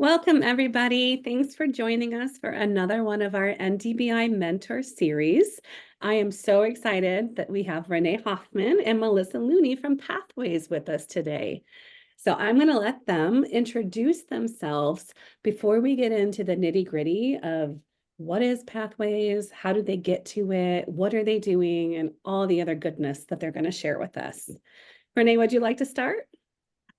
Welcome, everybody. Thanks for joining us for another one of our NDBI Mentor Series. I am so excited that we have Renee Hoffman and Melissa Looney from Pathways with us today. So I'm going to let them introduce themselves before we get into the nitty-gritty of what is Pathways, how do they get to it, what are they doing, and all the other goodness that they're going to share with us. Renee, would you like to start?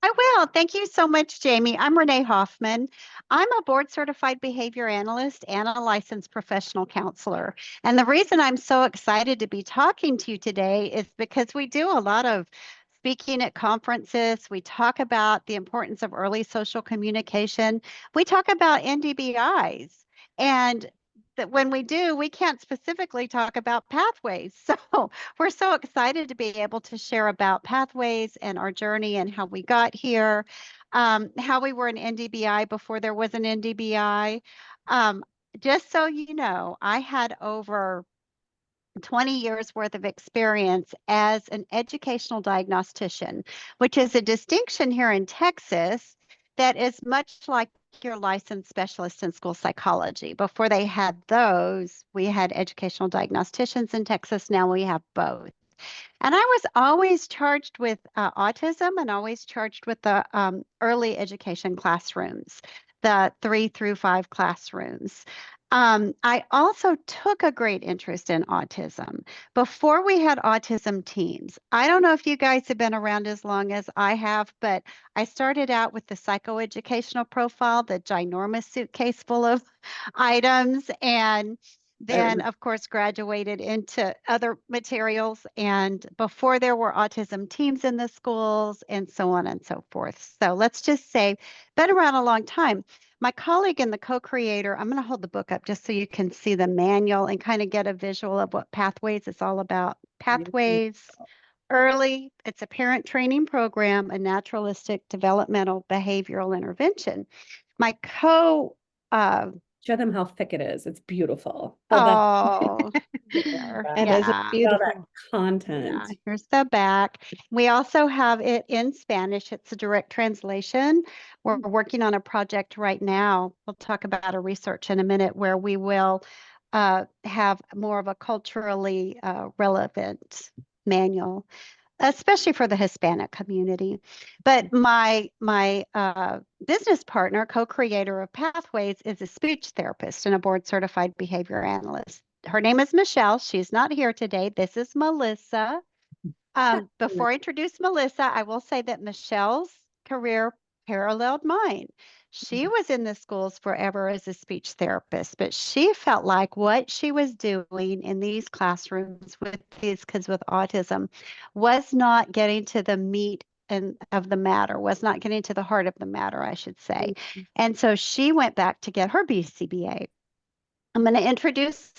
I will. Thank you so much, Jamie. I'm Renee Hoffman. I'm a board certified behavior analyst and a licensed professional counselor. And the reason I'm so excited to be talking to you today is because we do a lot of speaking at conferences. We talk about the importance of early social communication. We talk about NDBIs. And that when we do, we can't specifically talk about pathways. So we're so excited to be able to share about pathways and our journey and how we got here, how we were an NDBI before there was an NDBI. Just so you know, I had over 20 years worth of experience as an educational diagnostician, which is a distinction here in Texas that is much like your licensed specialist in school psychology. Before they had those, we had educational diagnosticians in Texas. Now we have both. And I was always charged with autism and always charged with the early education classrooms, the 3 through 5 classrooms. I also took a great interest in autism before we had autism teams. I don't know if you guys have been around as long as I have, but I started out with the psychoeducational profile, the ginormous suitcase full of items, and then, of course, graduated into other materials. And before there were autism teams in the schools and so on and so forth. So let's just say, been around a long time. My colleague and the co-creator, I'm going to hold the book up just so you can see the manual and kind of get a visual of what Pathways is all about. Pathways Early, it's a parent training program, a naturalistic developmental behavioral intervention. My Show them how thick it is. It's beautiful. Oh, there. It is Yeah. All that beautiful. content. Yeah, here's the back. We also have it in Spanish. It's a direct translation. We're working on a project right now. We'll talk about a research in a minute where we will have more of a culturally relevant manual, especially for the Hispanic community. But my business partner, co-creator of Pathways, is a speech therapist and a board certified behavior analyst. Her name is Michelle. She's not here today. This is Melissa. Before I introduce Melissa, I will say that Michelle's career paralleled mine. She was in the schools forever as a speech therapist, but she felt like what she was doing in these classrooms with these kids with autism was not getting to the meat and of the matter, was not getting to the heart of the matter, I should say. And so she went back to get her BCBA. I'm going to introduce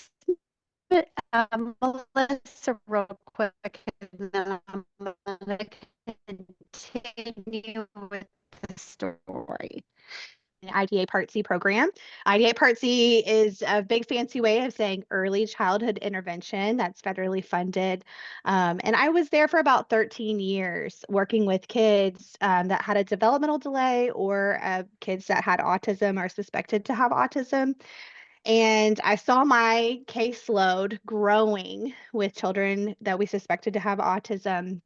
Melissa real quick, and then I'm going to continue with the story. IDA Part C program. IDA Part C is a big fancy way of saying early childhood intervention that's federally funded. And I was there for about 13 years working with kids that had a developmental delay or kids that had autism or suspected to have autism. And I saw my caseload growing with children that we suspected to have autism,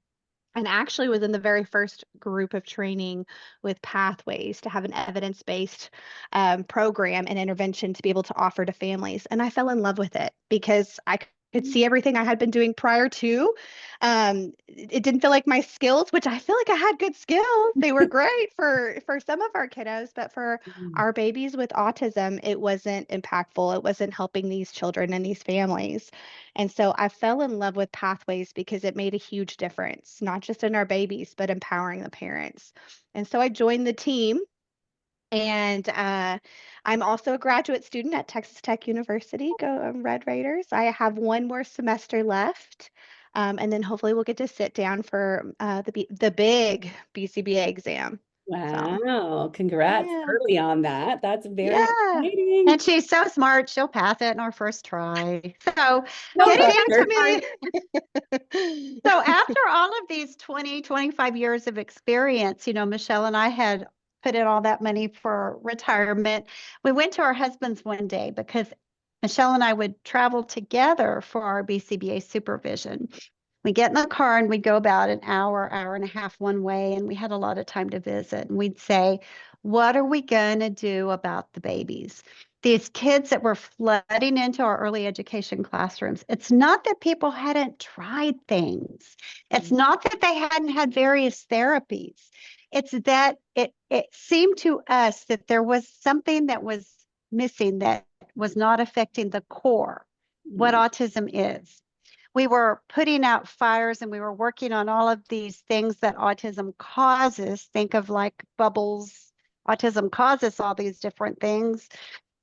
and actually was in the very first group of training with Pathways to have an evidence-based program and intervention to be able to offer to families. And I fell in love with it because I could see everything I had been doing prior to. It didn't feel like my skills, which I feel like I had good skills. They were great for some of our kiddos, but for our babies with autism, it wasn't impactful. It wasn't helping these children and these families. And so I fell in love with Pathways because it made a huge difference, not just in our babies, but empowering the parents. And so I joined the team. And I'm also a graduate student at Texas Tech University. Go Red Raiders. I have one more semester left. And then hopefully we'll get to sit down for the big BCBA exam. Wow. Congrats early on that. That's very exciting. And she's so smart. She'll pass it in her first try. So No getting pressure. into me. So after all of these 20, 25 years of experience, you know, Michelle and I had put in all that money for retirement. We went to our husbands one day because Michelle and I would travel together for our BCBA supervision. We get in the car and we'd go about an hour, hour and a half one way, and we had a lot of time to visit. And we'd say, what are we going to do about the babies? These kids that were flooding into our early education classrooms. It's not that people hadn't tried things. It's not that they hadn't had various therapies. It's that it seemed to us that there was something that was missing, that was not affecting the core, what autism is. We were putting out fires and we were working on all of these things that autism causes. Think of like bubbles. Autism causes all these different things.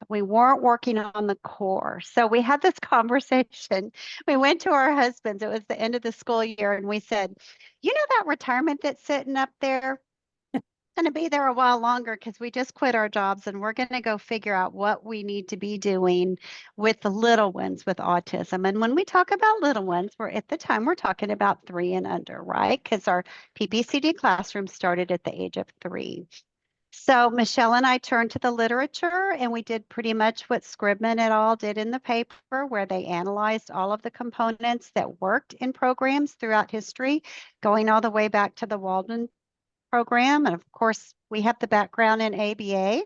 We weren't working on the core. So we had this conversation. We went to our husbands. It was the end of the school year. And we said, you know, that retirement that's sitting up there? Going to be there a while longer because we just quit our jobs and we're going to go figure out what we need to be doing with the little ones with autism. And when we talk about little ones, at the time we're talking about 3 and under, right? Because our PPCD classroom started at the age of 3. So Michelle and I turned to the literature and we did pretty much what Scribman et al. Did in the paper, where they analyzed all of the components that worked in programs throughout history, going all the way back to the Walden program. And of course, we have the background in ABA,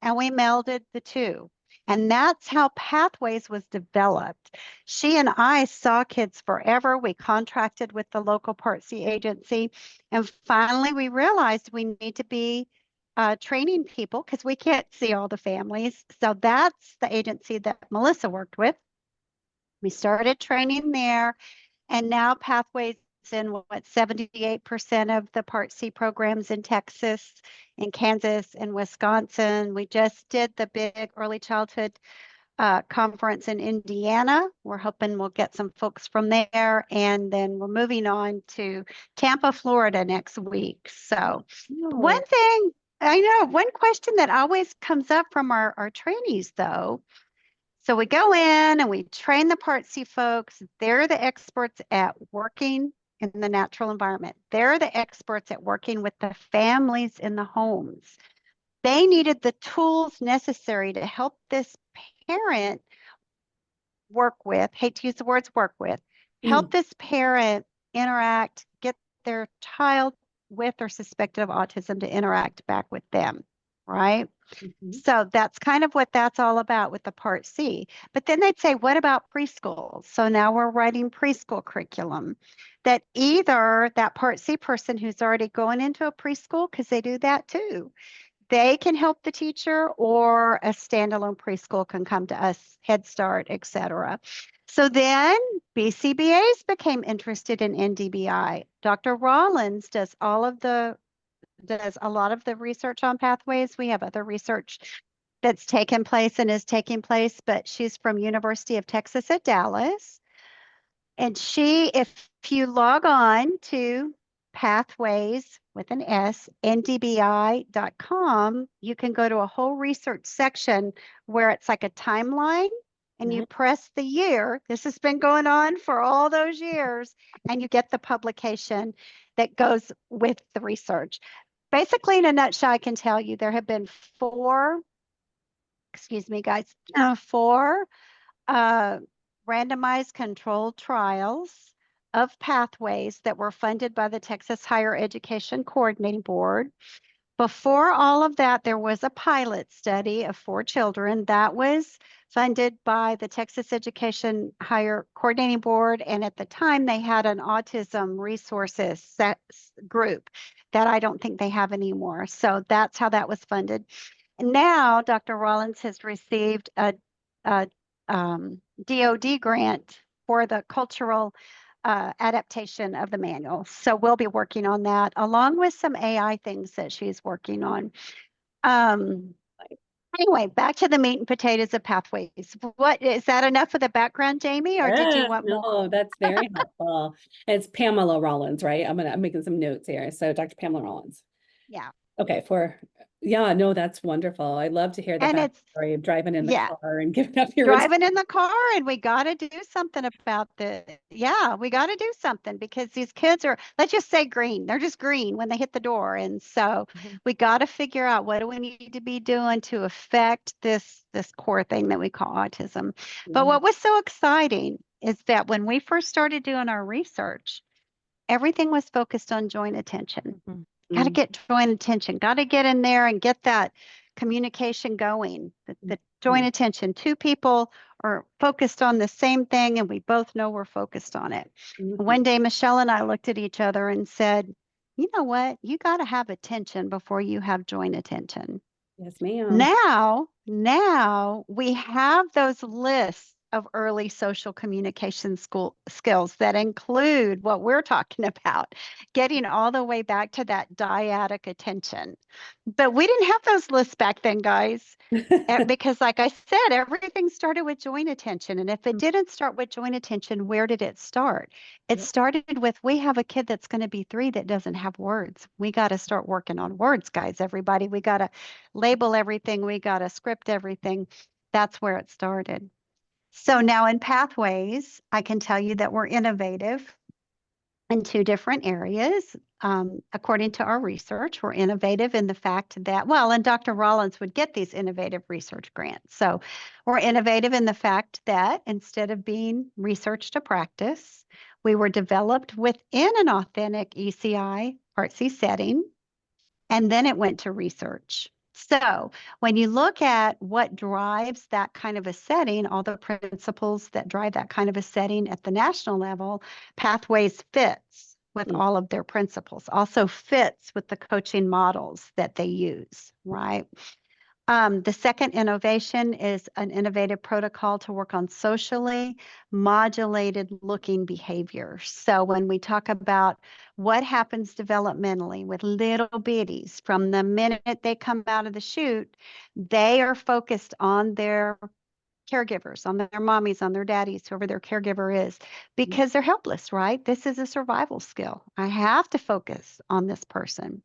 and we melded the two. And that's how Pathways was developed. She and I saw kids forever. We contracted with the local Part C agency. And finally, we realized we need to be training people because we can't see all the families. So that's the agency that Melissa worked with. We started training there. And now Pathways in 78% of the Part C programs in Texas, in Kansas, and Wisconsin. We just did the big early childhood conference in Indiana. We're hoping we'll get some folks from there. And then we're moving on to Tampa, Florida next week. So one thing, I know, one question that always comes up from our trainees though, so we go in and we train the Part C folks. They're the experts at working in the natural environment. They're the experts at working with the families in the homes. They needed the tools necessary to help this parent work with, hate to use the words work with, help this parent interact, get their child with or suspected of autism to interact back with them, right? So that's kind of what that's all about with the Part C. But then they'd say, what about preschool? So now we're writing preschool curriculum that either that Part C person who's already going into a preschool, because they do that too, they can help the teacher, or a standalone preschool can come to us, Head Start, etc. So then BCBAs became interested in NDBI. Dr. Rollins does a lot of the research on Pathways. We have other research that's taken place and is taking place, but she's from University of Texas at Dallas. And if you log on to Pathways with an S, ndbi.com, you can go to a whole research section where it's like a timeline, and you press the year. This has been going on for all those years, and you get the publication that goes with the research. Basically, in a nutshell, I can tell you there have been four randomized controlled trials of Pathways that were funded by the Texas Higher Education Coordinating Board. Before all of that, there was a pilot study of 4 children that was funded by the Texas Education Higher Coordinating Board. And at the time, they had an autism resources group that I don't think they have anymore. So that's how that was funded. And now Dr. Rollins has received a DOD grant for the cultural adaptation of the manual. So we'll be working on that, along with some AI things that she's working on. Anyway, back to the meat and potatoes of Pathways. What is that enough of the background, Jamie, or did you want more? No, that's very helpful. It's Pamela Rollins, right? I'm making some notes here. So Dr. Pamela Rollins. Yeah. Okay, yeah, no, that's wonderful. I love to hear the And it's, backstory of driving in the yeah, car and giving up your driving in the car, and we got to do something about the, yeah, we got to do something because these kids are, let's just say green. They're just green when they hit the door. And so Mhm. we got to figure out what do we need to be doing to affect this core thing that we call autism. But Yeah. what was so exciting is that when we first started doing our research, everything was focused on joint attention. Mhm. Got to Mm. get joint attention, got to get in there and get that communication going. The joint Mhm. attention. Two people are focused on the same thing, and we both know we're focused on it. Mhm. One day, Michelle and I looked at each other and said, you know what? You got to have attention before you have joint attention. Yes, ma'am. Now we have those lists of early social communication skills that include what we're talking about, getting all the way back to that dyadic attention. But we didn't have those lists back then, guys. Because, like I said, everything started with joint attention. And if it didn't start with joint attention, where did it start? It Yep. started with we have a kid that's going to be 3 that doesn't have words. We got to start working on words, guys, everybody. We got to label everything, we got to script everything. That's where it started. So now in Pathways, I can tell you that we're innovative in 2 different areas. According to our research, we're innovative in the fact that, well, and Dr. Rollins would get these innovative research grants. So we're innovative in the fact that instead of being research to practice, we were developed within an authentic ECI artsy setting, and then it went to research. So when you look at what drives that kind of a setting, all the principles that drive that kind of a setting at the national level, Pathways fits with Mm. all of their principles, also fits with the coaching models that they use, right? The second innovation is an innovative protocol to work on socially modulated looking behavior. So when we talk about what happens developmentally with little bitties from the minute they come out of the chute, they are focused on their caregivers, on their mommies, on their daddies, whoever their caregiver is, because they're helpless, right? This is a survival skill. I have to focus on this person.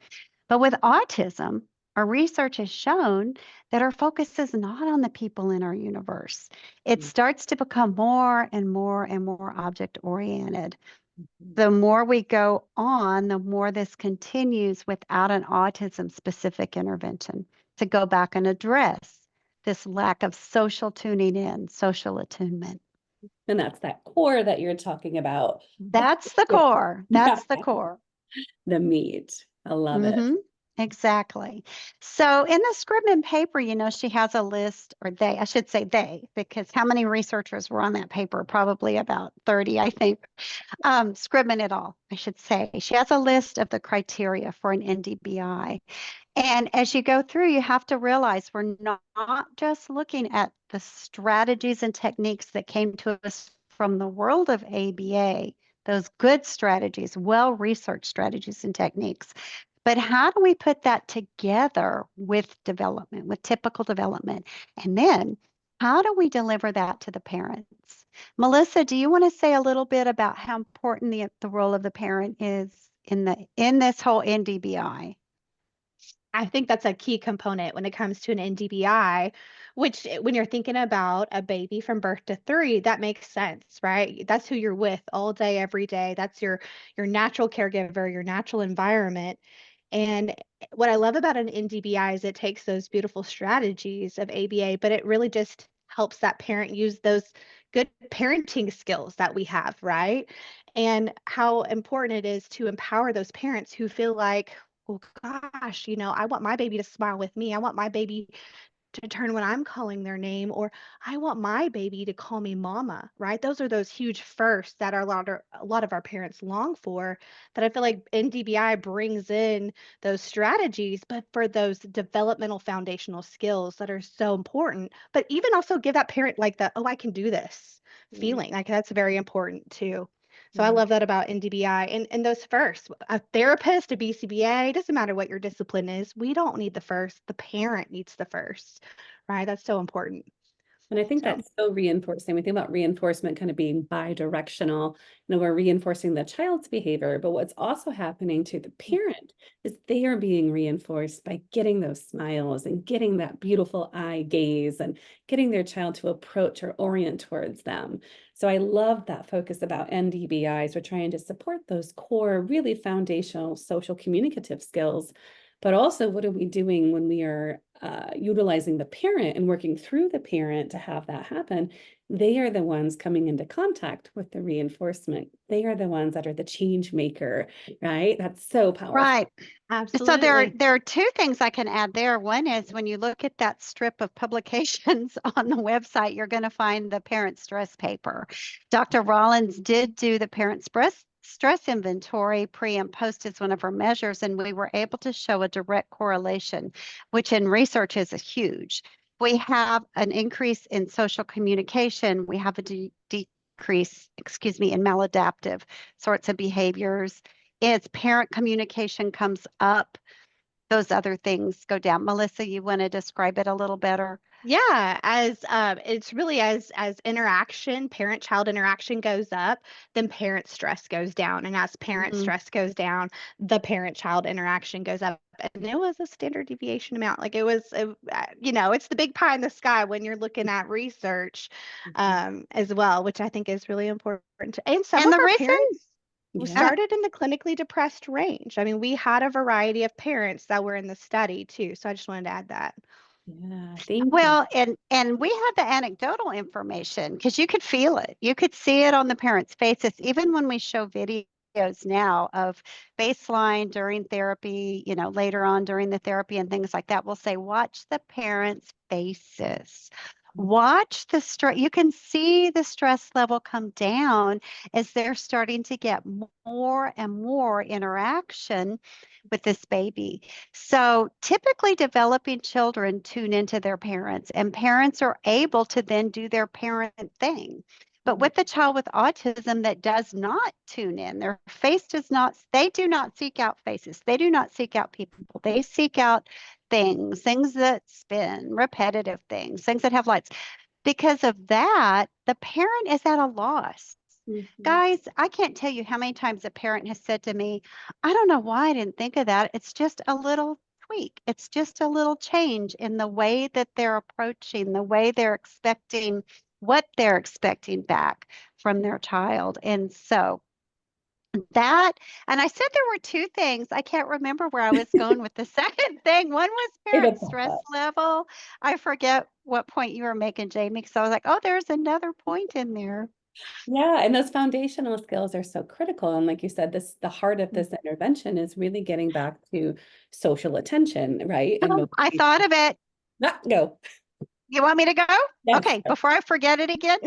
But with autism, our research has shown that our focus is not on the people in our universe. It Mm. starts to become more and more and more object oriented. Mhm. The more we go on, the more this continues without an autism specific intervention to go back and address this lack of social tuning in, social attunement. And that's that core that you're talking about. That's the Yeah. core. Yeah. That's the core. The meat. I love it. Mm-hmm. Exactly. So in the Scribman paper, she has a list, or I should say they, because how many researchers were on that paper? Probably about 30, I think. Scribman et al., I should say. She has a list of the criteria for an NDBI. And as you go through, you have to realize we're not just looking at the strategies and techniques that came to us from the world of ABA, those good strategies, well-researched strategies and techniques. But how do we put that together with development, with typical development? And then how do we deliver that to the parents? Melissa, do you want to say a little bit about how important the role of the parent is in this whole NDBI? I think that's a key component when it comes to an NDBI, which when you're thinking about a baby from birth to 3, that makes sense, right? That's who you're with all day, every day. That's your natural caregiver, your natural environment. And what I love about an NDBI is it takes those beautiful strategies of ABA, but it really just helps that parent use those good parenting skills that we have, right? And how important it is to empower those parents who feel like, well, gosh, I want my baby to smile with me. I want my baby to turn when I'm calling their name, or I want my baby to call me mama, right? Those huge firsts that a lot of our parents long for, that I feel like NDBI brings in those strategies, but for those developmental foundational skills that are so important, but even also give that parent like the, oh, I can do this Yeah. feeling. Like that's very important too. So I Yeah. love that about NDBI and those first, a therapist, a BCBA, doesn't matter what your discipline is. We don't need the first. The parent needs the first, right? That's so important. And I think So, that's so reinforcing. We think about reinforcement kind of being bi-directional. We're reinforcing the child's behavior, but what's also happening to the parent is they are being reinforced by getting those smiles and getting that beautiful eye gaze and getting their child to approach or orient towards them. So I love that focus about NDBIs. We're trying to support those core, really foundational social communicative skills. But also, what are we doing when we are utilizing the parent and working through the parent to have that happen? They are the ones coming into contact with the reinforcement. They are the ones that are the change maker, right? That's so powerful. right. So Absolutely. there are two things I can add there. One is when you look at that strip of publications on the website, you're going to find the parent stress paper. Dr. Rollins did do the parent stress inventory pre and post as one of her measures, and we were able to show a direct correlation, which in research is huge. We have an increase in social communication. We have a decrease, in maladaptive sorts of behaviors. As parent communication comes up, those other things go down. Melissa, you want to describe it a little better? Yeah, as it's really as interaction, parent-child interaction goes up, then parent stress goes down, and as parent Mhm. stress goes down, the parent-child interaction goes up. And it was a standard deviation amount. Like it was, it's the big pie in the sky when you're looking at research, as well, which I think is really important. And some And of the our reason, parents we Yeah. started in the clinically depressed range. I mean, we had a variety of parents that were in the study too. So I just wanted to add that. Yeah. Thank you. well, and we had the anecdotal information because you could feel it. You could see it on the parents' faces, even when we show videos now of baseline during therapy, later on during the therapy and things like that. We'll say, watch the parents' faces. Watch the stress. You can see the stress level come down as they're starting to get more and more interaction with this baby. So typically developing children tune into their parents, and parents are able to then do their parent thing. But with the child with autism that does not tune in, their face does not, they do not seek out faces. They do not seek out people. They seek out things that spin, repetitive things that have lights. Because of that, the parent is at a loss. Mhm. Guys, I can't tell you how many times a parent has said to me, I don't know why I didn't think of that. It's just a little tweak. It's just a little change in the way that they're approaching, the way they're expecting what they're expecting back from their child. And so that, and I said there were two things. I can't remember where I was going with the second thing. One was parent stress level. I forget what point you were making, Jamie, because I was like, oh, there's another point in there. Yeah, and those foundational skills are so critical. And like you said, the heart of this intervention is really getting back to social attention, right? And Oh, I motivation. thought of it. Go. You want me to go? Yes. Okay, before I forget it again.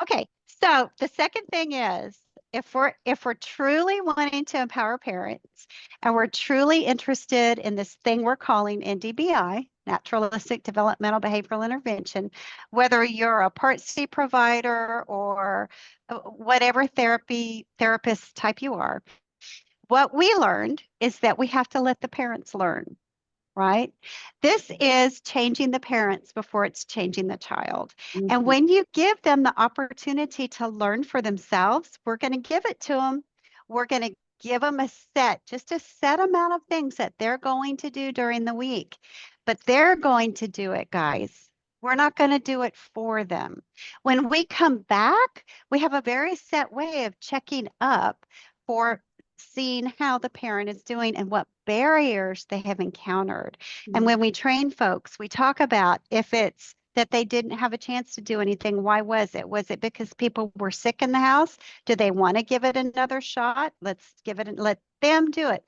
Okay, so the second thing is if we're truly wanting to empower parents and we're truly interested in this thing we're calling NDBI, Naturalistic Developmental Behavioral Intervention, whether you're a Part C provider or whatever therapist type you are, what we learned is that we have to let the parents learn, right? This is changing the parents before it's changing the child. And Mhm. when you give them the opportunity to learn for themselves, we're going to give it to them. We're going to give them just a set amount of things that they're going to do during the week. But they're going to do it, guys. We're not going to do it for them. When we come back, we have a very set way of checking up for seeing how the parent is doing and what barriers they have encountered. And when we train folks, we talk about if it's that they didn't have a chance to do anything, why was it? Was it because people were sick in the house? Do they want to give it another shot? Let's give it and let them do it.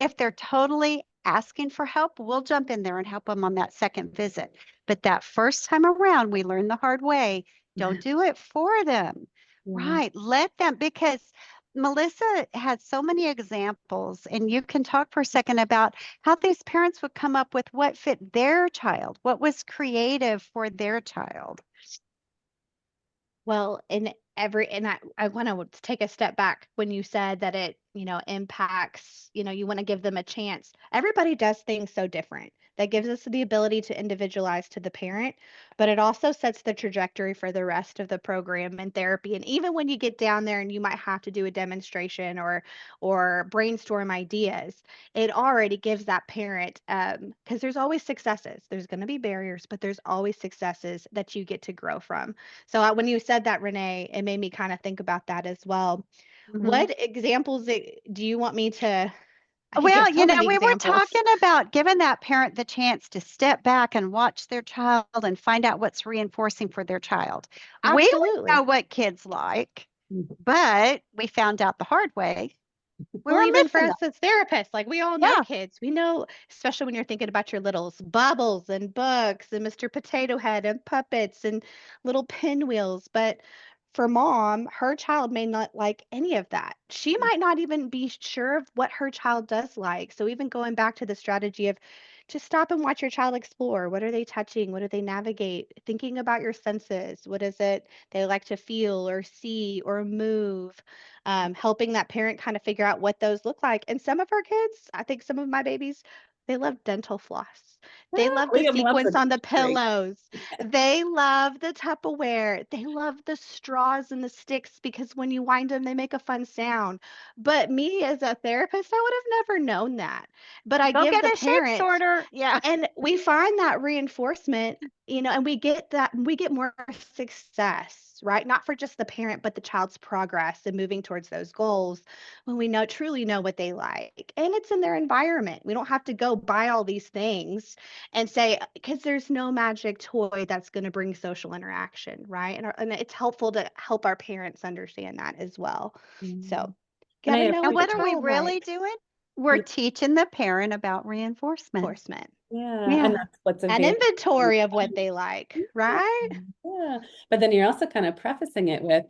If they're totally asking for help, we'll jump in there and help them on that second visit. But that first time around, we learn the hard way. Don't do it for them. Yeah. Right. Let them, because Melissa had so many examples, and you can talk for a second about how these parents would come up with what fit their child, what was creative for their child. Well, and I want to take a step back when you said that impacts, you want to give them a chance. Everybody does things so different. That gives us the ability to individualize to the parent, but it also sets the trajectory for the rest of the program and therapy. And even when you get down there and you might have to do a demonstration or brainstorm ideas, it already gives that parent, because there's always successes. There's going to be barriers, but there's always successes that you get to grow from. So when you said that, Renee, it made me kind of think about that as well. Mhm. What examples do you want me to? I could give Well, so many we were examples. talking about giving that parent the chance to step back and watch their child and find out what's reinforcing for their child. We know Absolutely. what kids like, Mhm. but we found out the hard way. We Well, were even for missing them. us as therapists, like we all know Yeah. kids. We know, especially when you're thinking about your littles, bubbles and books and Mr. Potato Head and puppets and little pinwheels. But for mom, her child may not like any of that. She might not even be sure of what her child does like. So even going back to the strategy of just stop and watch your child explore. What are they touching? What do they navigate? Thinking about your senses. What is it they like to feel or see or move? Helping that parent kind of figure out what those look like. And some of our kids, I think some of my babies, they love dental floss. They love the Liam loves sequins the on the dictionary. pillows. They love the Tupperware. They love the straws and the sticks because when you wind them, they make a fun sound. But me as a therapist, I would have never known that. But I Go give get the a shape parent, sorter. Yeah. and we find that reinforcement, and we get more success, right? Not for just the parent, but the child's progress and moving towards those goals when we truly know what they like. And it's in their environment. We don't have to go buy all these things and say, because there's no magic toy that's going to bring social interaction, right? And it's helpful to help our parents understand that as well. So, And got to I know And what your what are we child really likes. doing? We're teaching the parent about reinforcement. Enforcement. yeah, and Yeah. that's what's An available. inventory of what they like, right? Yeah, but then you're also kind of prefacing it with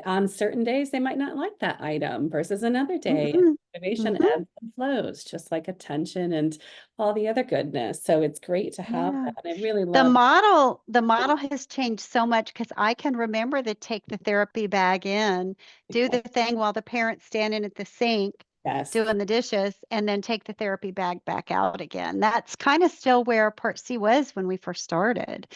on certain days they might not like that item versus another day. Mhm. Motivation Mhm. ebbs and flows, just like attention and all the other goodness. So it's great to have Yeah. that. And I really The love. model, the model has changed so much because I can remember to take the therapy bag in, do the thing while the parent's standing at the sink Yes. doing the dishes, and then take the therapy bag back out again. That's kind of still where Part C was when we first started.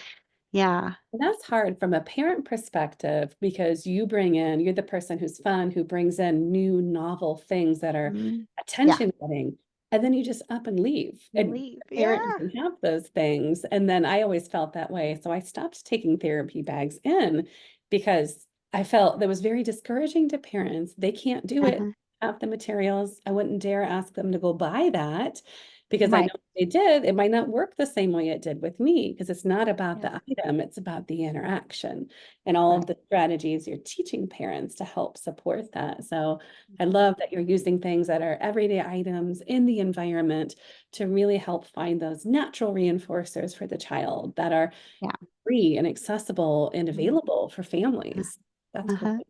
Yeah. And that's hard from a parent perspective because you're the person who's fun, who brings in new novel things that are Mhm. Yeah. attention getting, and then you just up and leave. You And leave. the parent Yeah. doesn't have those things. And then I always felt that way. So I stopped taking therapy bags in because I felt that was very discouraging to parents. They can't do it, Uh-huh. have the materials. I wouldn't dare ask them to go buy that because I know Right. if they did, it might not work the same way it did with me because it's not about Yeah. the item, it's about the interaction and all of Right. the strategies you're teaching parents to help support that. So I love that you're using things that are everyday items in the environment to really help find those natural reinforcers for the child that are Yeah. free and accessible and Mhm. available for families. That's Uh-huh. great.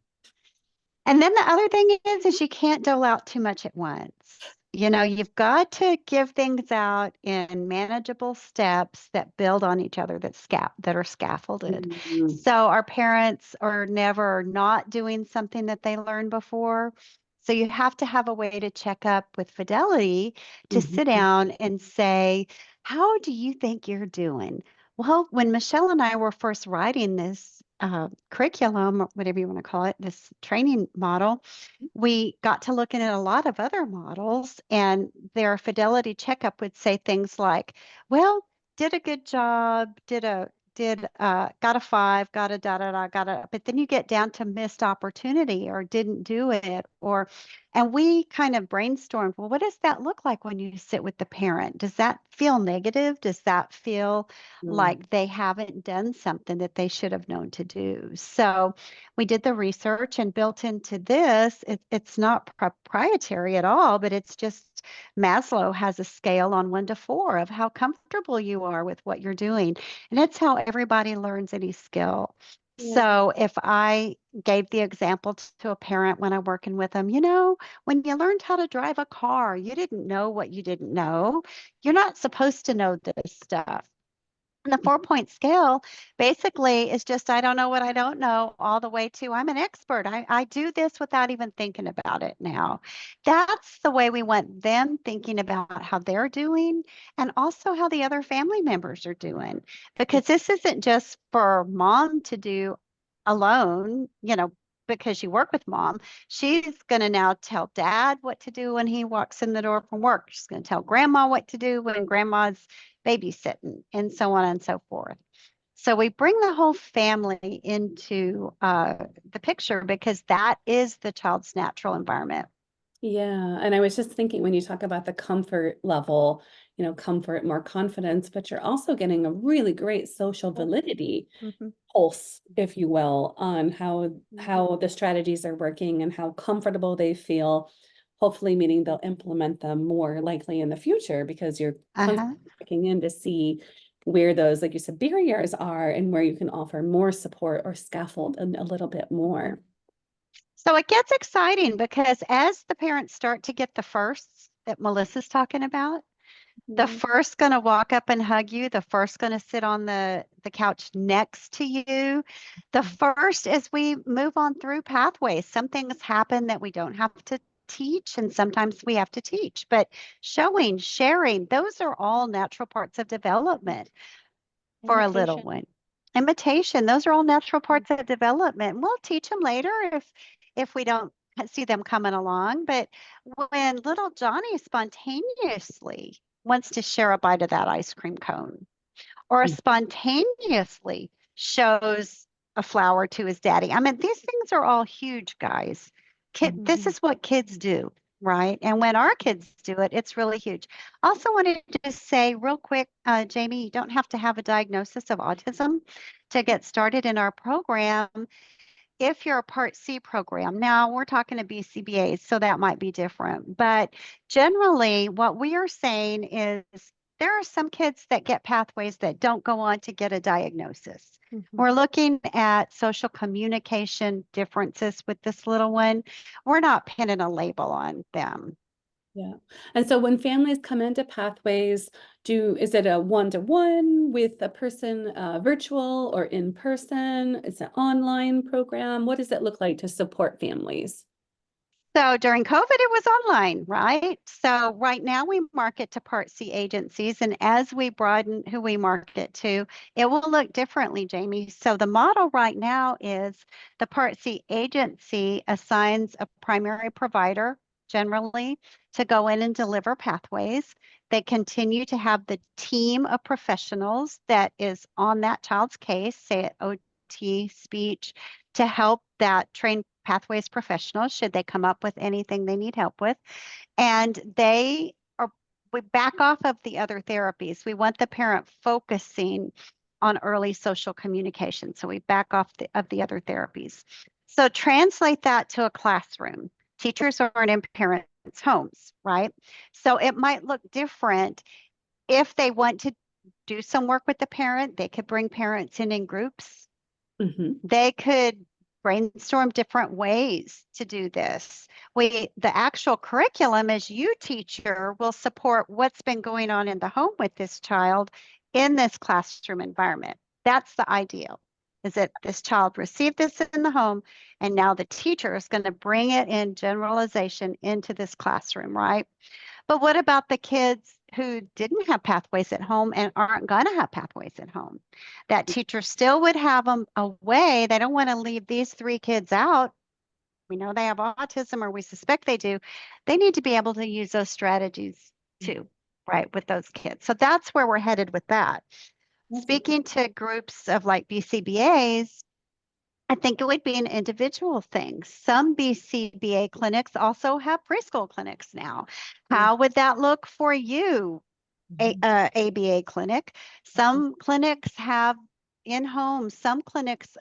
And then the other thing is you can't dole out too much at once. You've got to give things out in manageable steps that build on each other that are scaffolded. Mhm. So our parents are never not doing something that they learned before. So you have to have a way to check up with fidelity to sit Mhm. down and say, how do you think you're doing? Well, when Michelle and I were first writing this curriculum, or whatever you want to call it, this training model, we got to looking at a lot of other models, and their fidelity checkup would say things like, well, did a good job, got a 5, got a da da da, but then you get down to missed opportunity or didn't do it, and we kind of brainstormed, well, what does that look like when you sit with the parent? Does that feel negative? Does that feel Mhm. like they haven't done something that they should have known to do? So we did the research and built into this. It's not proprietary at all, but it's just Maslow has a scale on 1 to 4 of how comfortable you are with what you're doing. And it's how everybody learns any skill. Yeah. So if I gave the example to a parent when I'm working with them, when you learned how to drive a car, you didn't know what you didn't know. You're not supposed to know this stuff. And the 4-point scale basically is just, I don't know what I don't know, all the way to I'm an expert. I do this without even thinking about it now. That's the way we want them thinking about how they're doing and also how the other family members are doing. Because this isn't just for mom to do alone, because you work with mom. She's going to now tell dad what to do when he walks in the door from work. She's going to tell grandma what to do when grandma's babysitting, and so on and so forth. So we bring the whole family into the picture because that is the child's natural environment. Yeah. And I was just thinking when you talk about the comfort level, comfort, more confidence, but you're also getting a really great social validity pulse, if you will, on how the strategies are working and how comfortable they feel. Hopefully, meaning they'll implement them more likely in the future because you're constantly checking in to see where those, like you said, barriers are and where you can offer more support or scaffold a little bit more. So it gets exciting because as the parents start to get the firsts that Melissa's talking about, the first going to walk up and hug you, the first going to sit on the couch next to you. The first, as we move on through pathways, some things happen that we don't have to teach, and sometimes we have to teach. But showing, sharing, those are all natural parts of development for a little one. Imitation, those are all natural parts of development. We'll teach them later if we don't see them coming along. But when little Johnny spontaneously wants to share a bite of that ice cream cone or spontaneously shows a flower to his daddy. I mean, these things are all huge, guys. This is what kids do, right? And when our kids do it, it's really huge. Also wanted to say real quick, Jamie, you don't have to have a diagnosis of autism to get started in our program. If you're a Part C program, now we're talking to BCBAs, so that might be different. But generally, what we are saying is there are some kids that get pathways that don't go on to get a diagnosis. We're looking at social communication differences with this little one. We're not pinning a label on them. Yeah. And so when families come into Pathways, is it a one-to-one with a person, virtual or in person? It's an online program. What does it look like to support families? So during COVID, it was online, right? So right now we market to Part C agencies, and as we broaden who we market to, it will look differently, Jamie. So the model right now is the Part C agency assigns a primary provider generally to go in and deliver pathways. They continue to have the team of professionals that is on that child's case, say it OT, speech, to help that trained Pathways professionals should they come up with anything they need help with. And we back off of the other therapies. We want the parent focusing on early social communication. So we back off of the other therapies. So translate that to a classroom. Teachers aren't in parents' homes, right? So it might look different. If they want to do some work with the parent, they could bring parents in groups. They could brainstorm different ways to do this. The actual curriculum as you teacher will support what's been going on in the home with this child in this classroom environment. That's the ideal, is that this child received this in the home and now the teacher is going to bring it in generalization into this classroom, right? But what about the kids who didn't have pathways at home and aren't going to have pathways at home? That teacher still would have them away. They don't want to leave these 3 kids out. We know they have autism, or we suspect they do. They need to be able to use those strategies too, right, with those kids. So that's where we're headed with that. Speaking to groups of like BCBAs, I think it would be an individual thing. Some BCBA clinics also have preschool clinics now. How would that look for you, ABA clinic? Some clinics have in-home, some clinics,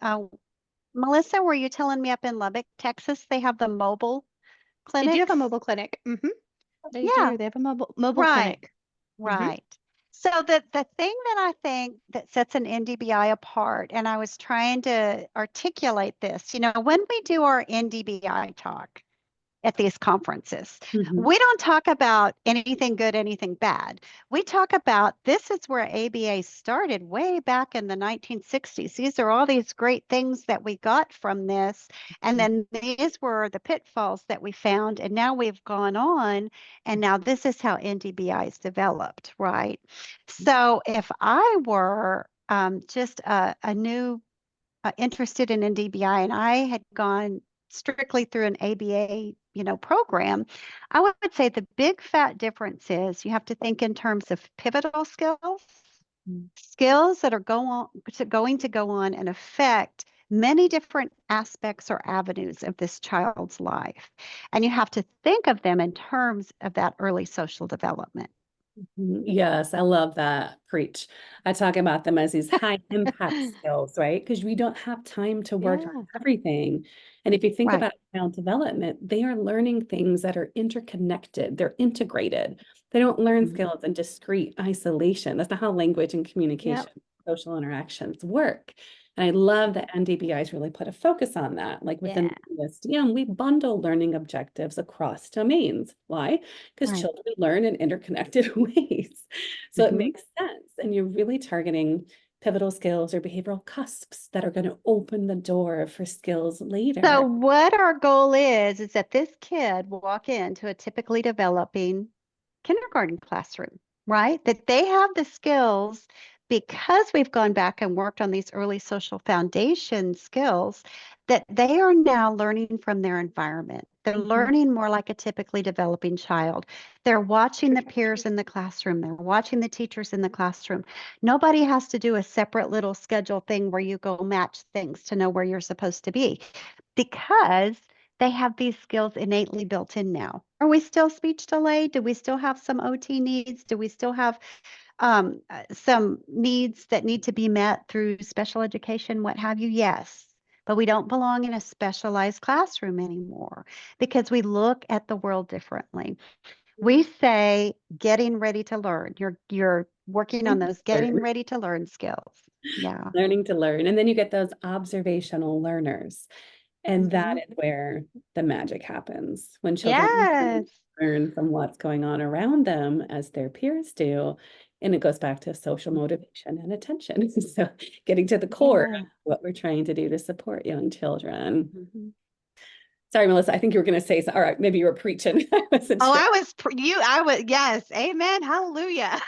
Melissa, were you telling me up in Lubbock, Texas, they have the mobile clinic? They do have a mobile clinic. They do. They have a mobile clinic. Right. So the thing that I think that sets an NDBI apart, and I was trying to articulate this, when we do our NDBI talk, at these conferences. Mhm. We don't talk about anything good, anything bad. We talk about this is where ABA started way back in the 1960s. These are all these great things that we got from this. And then these were the pitfalls that we found. And now we've gone on. And now this is how NDBI is developed, right? So if I were just a new interested in NDBI and I had gone strictly through an ABA, program, I would say the big fat difference is you have to think in terms of pivotal skills, skills that are going to go on and affect many different aspects or avenues of this child's life. And you have to think of them in terms of that early social development. Yes, I love that. Preach. I talk about them as these high impact skills, right? Because we don't have time to work on Yeah. everything. And if you think Right. about child development, they are learning things that are interconnected, they're integrated. They don't learn skills in discrete isolation. That's not how language and communication, social interactions work. And I love that NDBI's really put a focus on that. Like within the USDM, we bundle learning objectives across domains. Why? Because Right. children learn in interconnected ways. So it Mhm. makes sense. And you're really targeting pivotal skills or behavioral cusps that are going to open the door for skills later. So what our goal is that this kid will walk into a typically developing kindergarten classroom, right? That they have the skills because we've gone back and worked on these early social foundation skills that they are now learning from their environment. They're learning more like a typically developing child. They're watching the peers in the classroom. They're watching the teachers in the classroom. Nobody has to do a separate little schedule thing where you go match things to know where you're supposed to be because they have these skills innately built in now. Are we still speech delayed? Do we still have some OT needs? Do we still have some needs that need to be met through special education, what have you? Yes. But we don't belong in a specialized classroom anymore because we look at the world differently. We say getting ready to learn. You're working on those getting ready to learn skills. Yeah. Learning to learn. And then you get those observational learners. And that is where the magic happens when children Yes. learn from what's going on around them as their peers do. And it goes back to social motivation and attention. So getting to the core of what we're trying to do to support young children. Sorry, Melissa, I think you were going to say, all right, maybe you were preaching. I wasn't Oh, sure. I was, yes. Amen. Hallelujah.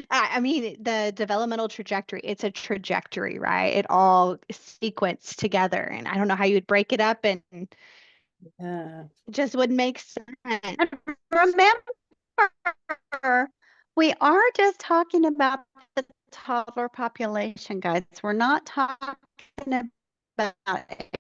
I mean, the developmental trajectory, it's a trajectory, right? It all sequenced together. And I don't know how you would break it up and Yeah. it just wouldn't make sense. Remember, we are just talking about the toddler population, guys. We're not talking about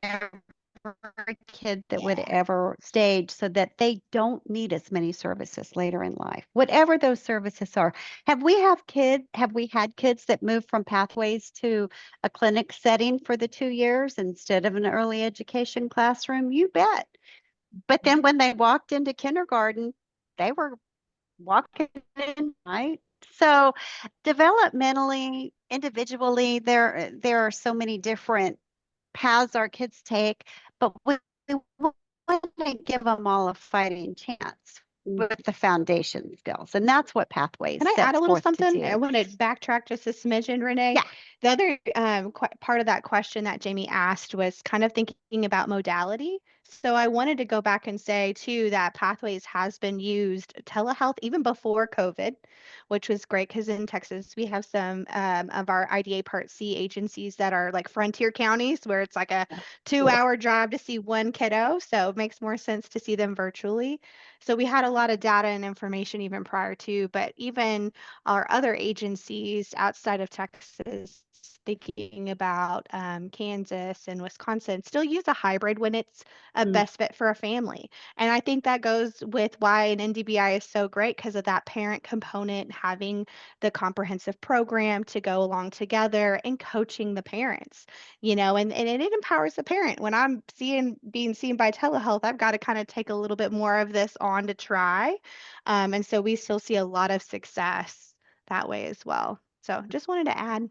every kid that would ever stage so that they don't need as many services later in life, whatever those services are. Have we had kids that moved from Pathways to a clinic setting for the 2 years instead of an early education classroom? You bet. But then when they walked into kindergarten, they were walking in, right? So developmentally, individually, there are so many different paths our kids take, but we want to give them all a fighting chance with the foundation skills. And that's what Pathways Can I add sets a little forth to something? I do. want to backtrack just a smidgen, Renee. Yeah. The other part of that question that Jamie asked was kind of thinking about modality. So I wanted to go back and say too that Pathways has been used telehealth even before COVID, which was great because in Texas we have some of our IDA Part C agencies that are like frontier counties where it's like a 2-hour drive to see one kiddo. So it makes more sense to see them virtually. So we had a lot of data and information even prior to, but even our other agencies outside of Texas, thinking about Kansas and Wisconsin, still use a hybrid when it's a best fit for a family. And I think that goes with why an NDBI is so great because of that parent component, having the comprehensive program to go along together and coaching the parents, and it empowers the parent. When I'm being seen by telehealth, I've got to kind of take a little bit more of this on to try. And so we still see a lot of success that way as well. So just wanted to add.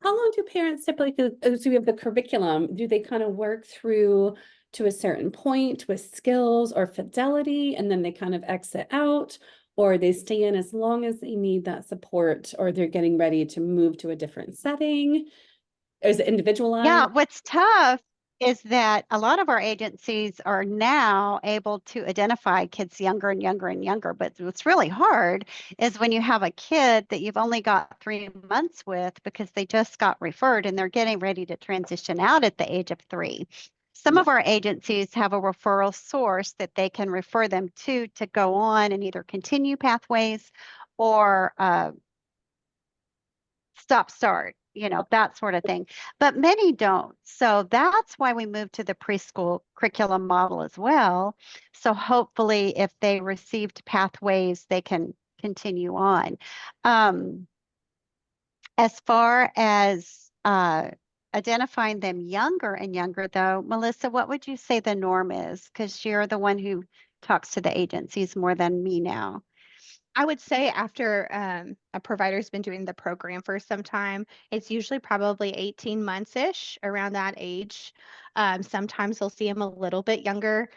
How long do parents typically, so we have the curriculum, do they kind of work through to a certain point with skills or fidelity, and then they kind of exit out, or they stay in as long as they need that support, or they're getting ready to move to a different setting? Is it individualized? Yeah, what's tough is that a lot of our agencies are now able to identify kids younger and younger and younger. But what's really hard is when you have a kid that you've only got 3 months with because they just got referred and they're getting ready to transition out at the age of 3. Some of our agencies have a referral source that they can refer them to go on and either continue Pathways or stop start, that sort of thing. But many don't. So that's why we moved to the preschool curriculum model as well. So hopefully if they received Pathways, they can continue on. As far as identifying them younger and younger, though, Melissa, what would you say the norm is? Because you're the one who talks to the agencies more than me now. I would say after a provider's been doing the program for some time, it's usually probably 18 months-ish, around that age. Sometimes they'll see them a little bit younger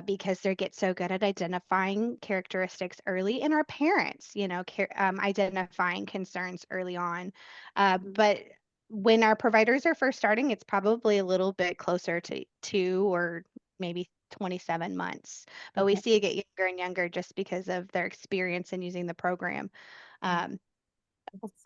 because they get so good at identifying characteristics early, and our parents, identifying concerns early on. But when our providers are first starting, it's probably a little bit closer to 2 or maybe 27 months. But we see it get younger and younger just because of their experience in using the program. I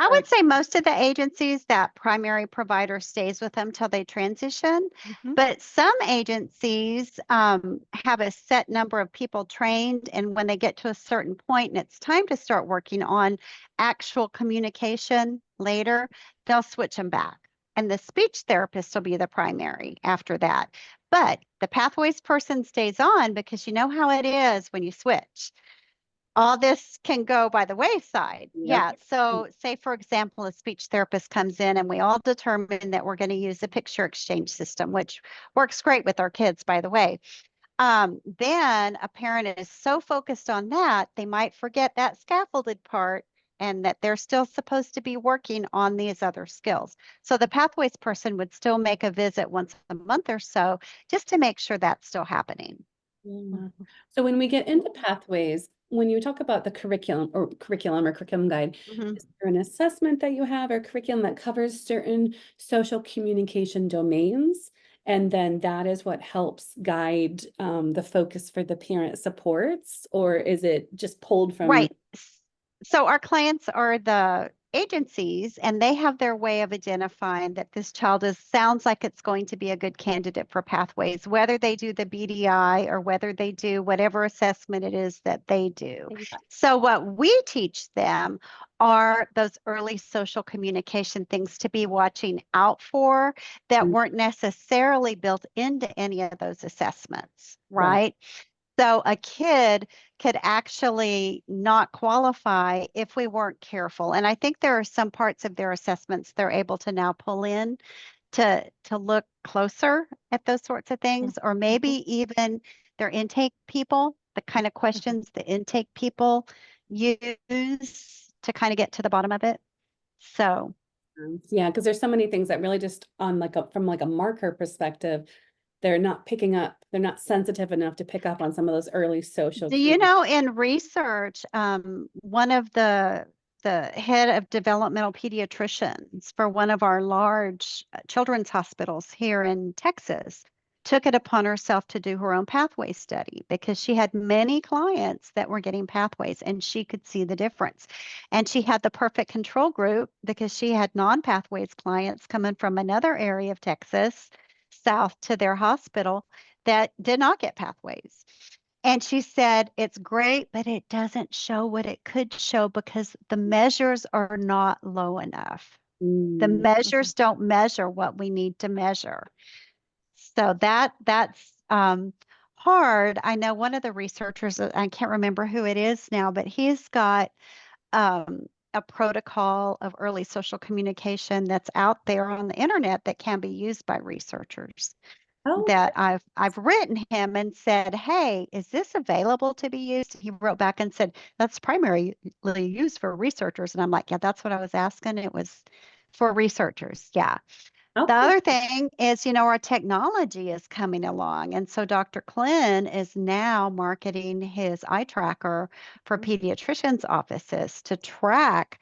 would say most of the agencies, that primary provider stays with them till they transition. But some agencies have a set number of people trained, and when they get to a certain point and it's time to start working on actual communication later, they'll switch them back. And the speech therapist will be the primary after that. But the Pathways person stays on because you know how it is when you switch. All this can go by the wayside. Yeah. So say, for example, a speech therapist comes in and we all determine that we're going to use a picture exchange system, which works great with our kids, by the way. Then a parent is so focused on that, they might forget that scaffolded part and that they're still supposed to be working on these other skills. So the Pathways person would still make a visit once a month or so just to make sure that's still happening. So when we get into Pathways, when you talk about the curriculum guide, is there an assessment that you have or curriculum that covers certain social communication domains? And then that is what helps guide the focus for the parent supports, or is it just pulled from? Right. So our clients are the agencies, and they have their way of identifying that this child sounds like it's going to be a good candidate for Pathways, whether they do the BDI or whether they do whatever assessment it is that they do. So what we teach them are those early social communication things to be watching out for that weren't necessarily built into any of those assessments, right? So a kid could actually not qualify if we weren't careful. And I think there are some parts of their assessments they're able to now pull in to look closer at those sorts of things, or maybe even their intake people, the kind of questions the intake people use to kind of get to the bottom of it. So yeah, because there's so many things that really just on from a marker perspective, they're not picking up, they're not sensitive enough to pick up on some of those early social do you know, in research, one of the head of developmental pediatricians for one of our large children's hospitals here in Texas took it upon herself to do her own pathway study because she had many clients that were getting Pathways and she could see the difference. And she had the perfect control group because she had non-Pathways clients coming from another area of Texas south to their hospital that did not get Pathways. And she said, it's great, but it doesn't show what it could show because the measures are not low enough. The measures don't measure what we need to measure. So that's hard. I know one of the researchers, I can't remember who it is now, but he's got a protocol of early social communication that's out there on the internet that can be used by researchers. That I've written him and said, hey, is this available to be used? He wrote back and said, that's primarily used for researchers. And I'm like, yeah, that's what I was asking. It was for researchers. Yeah. The Okay. other thing is, our technology is coming along. And so Dr. Klin is now marketing his eye tracker for pediatricians' offices to track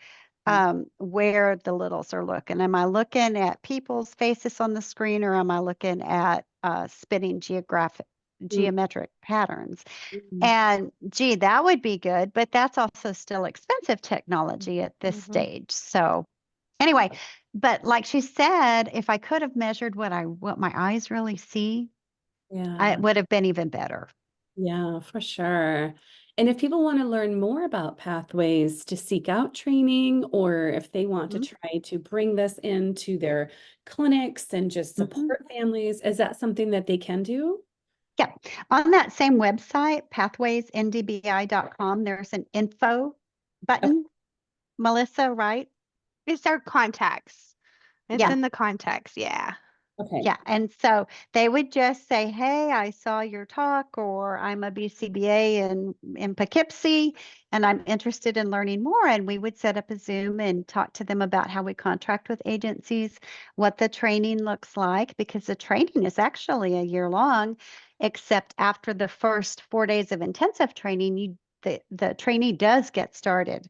where the littles are looking. Am I looking at people's faces on the screen, or am I looking at spinning geometric patterns? Mhm. And gee, that would be good, but that's also still expensive technology at this Mhm. stage. So anyway, but like she said, if I could have measured what my eyes really see, it Yeah. would have been even better. Yeah, for sure. And if people want to learn more about pathways to seek out training, or if they want to Mhm. try to bring this into their clinics and just Mhm. support families, is that something that they can do? Yeah. On that same website, pathwaysndbi.com, there's an info Oh, button. Melissa, right? It's our contacts. It's Yeah. in the contacts. Yeah. okay. Yeah, and so they would just say, "Hey, I saw your talk," or "I'm a BCBA in Poughkeepsie, and I'm interested in learning more." And we would set up a Zoom and talk to them about how we contract with agencies, what the training looks like, because the training is actually a year long, except after the first 4 days of intensive training, the trainee does get started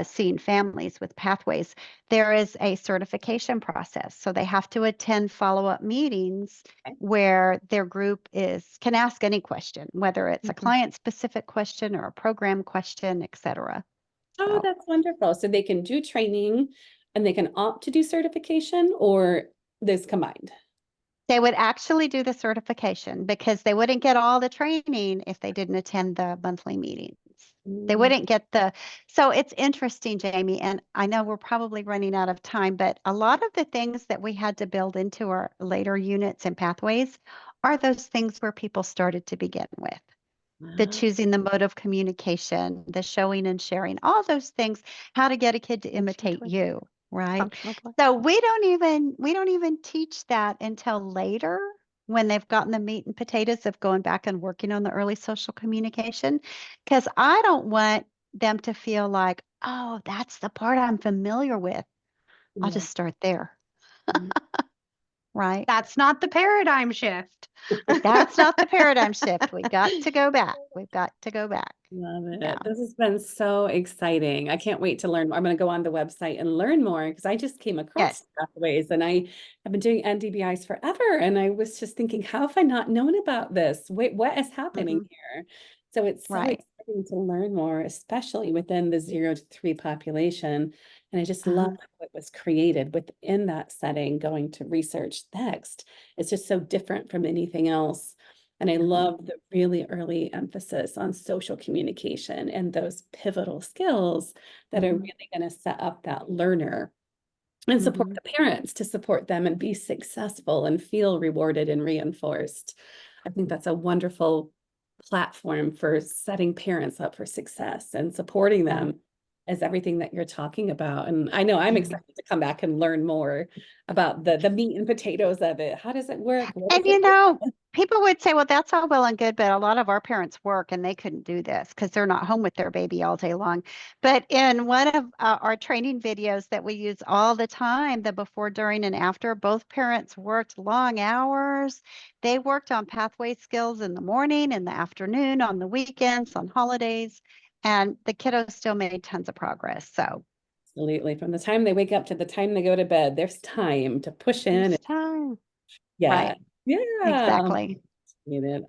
seeing families with pathways. There is a certification process. So they have to attend follow-up meetings Okay. where their group can ask any question, whether it's a Mhm. client-specific question or a program question, et cetera. Oh, So that's wonderful. So they can do training and they can opt to do certification, or this combined. they would actually do the certification because they wouldn't get all the training if they didn't attend the monthly meetings. They Mm, wouldn't get so it's interesting, Jamie, and I know we're probably running out of time, but a lot of the things that we had to build into our later units and pathways are those things where people started to begin with. The wow. choosing the mode of communication, the showing and sharing, all those things, how to get a kid to Attention imitate toward you, right? functional play. So we don't even teach that until later when they've gotten the meat and potatoes of going back and working on the early social communication. Because I don't want them to feel like, oh, that's the part I'm familiar with. I'll Yeah. just start there, right? That's not the paradigm shift. That's not the paradigm shift. We got to go back. We've got to go back. Love Yeah. it. This has been so exciting. I can't wait to learn more. I'm going to go on the website and learn more because I just came Good. across Pathways and I have been doing NDBIs forever. And I was just thinking, how have I not known about this? Wait, what is happening Hmm. here? So it's so Right. exciting to learn more, especially within the 0 to 3 population. And I just love Uh-huh. what was created within that setting, going to research next. It's just so different from anything else. And I love the really early emphasis on social communication and those pivotal skills that are Mhm. really going to set up that learner and support Mhm. the parents to support them and be successful and feel rewarded and reinforced. I think that's a wonderful platform for setting parents up for success and supporting Yeah. them as everything that you're talking about. And I know I'm Mhm. excited to come back and learn more about the meat and potatoes of it. How does it work? What And does it do? people would say, well, that's all well and good, but a lot of our parents work and they couldn't do this because they're not home with their baby all day long. But in one of our training videos that we use all the time, the before, during, and after, both parents worked long hours. They worked on pathway skills in the morning, in the afternoon, on the weekends, on holidays, and the kiddos still made tons of progress. So Absolutely. From the time they wake up to the time they go to bed, there's time to push in. there's time. Yeah. Right. Yeah. Exactly.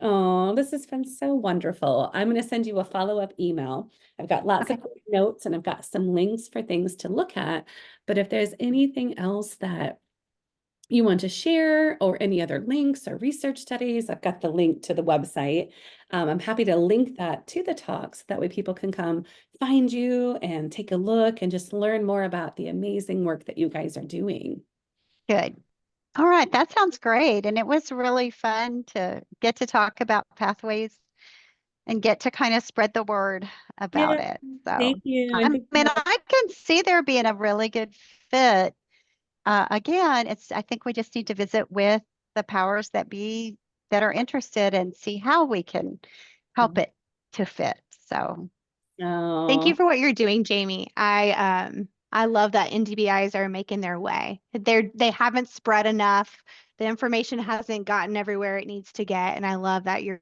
Oh, this has been so wonderful. I'm going to send you a follow-up email. I've got lots Okay. of quick notes and I've got some links for things to look at. But if there's anything else that you want to share or any other links or research studies, I've got the link to the website. I'm happy to link that to the talks. That way people can come find you and take a look and just learn more about the amazing work that you guys are doing. Good. All right, that sounds great. And it was really fun to get to talk about pathways and get to kind of spread the word Yeah, about it. So, thank you. I And mean, thank you all. I can see there being a really good fit. Again, I think we just need to visit with the powers that be that are interested and see how we can help it to fit. So, Thank you Oh, for what you're doing, Jamie. I love that NDBIs are making their way. They haven't spread enough. The information hasn't gotten everywhere it needs to get, and I love that you're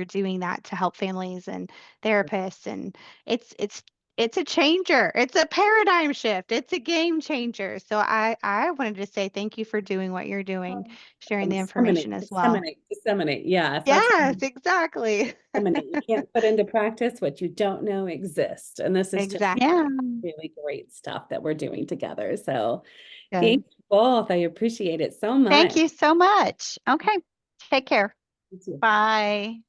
doing that to help families and therapists. And it's a changer. It's a paradigm shift. It's a game changer. So I wanted to say thank you for doing what you're doing, sharing the information as well. Disseminate. Yes, that's Yes, exactly. disseminate. You can't put into practice what you don't know exists. And this is just Exactly. Yeah. really great stuff that we're doing together. So Good. thank you both. I appreciate it so much. Thank you so much. Okay. Take care. You too. Bye.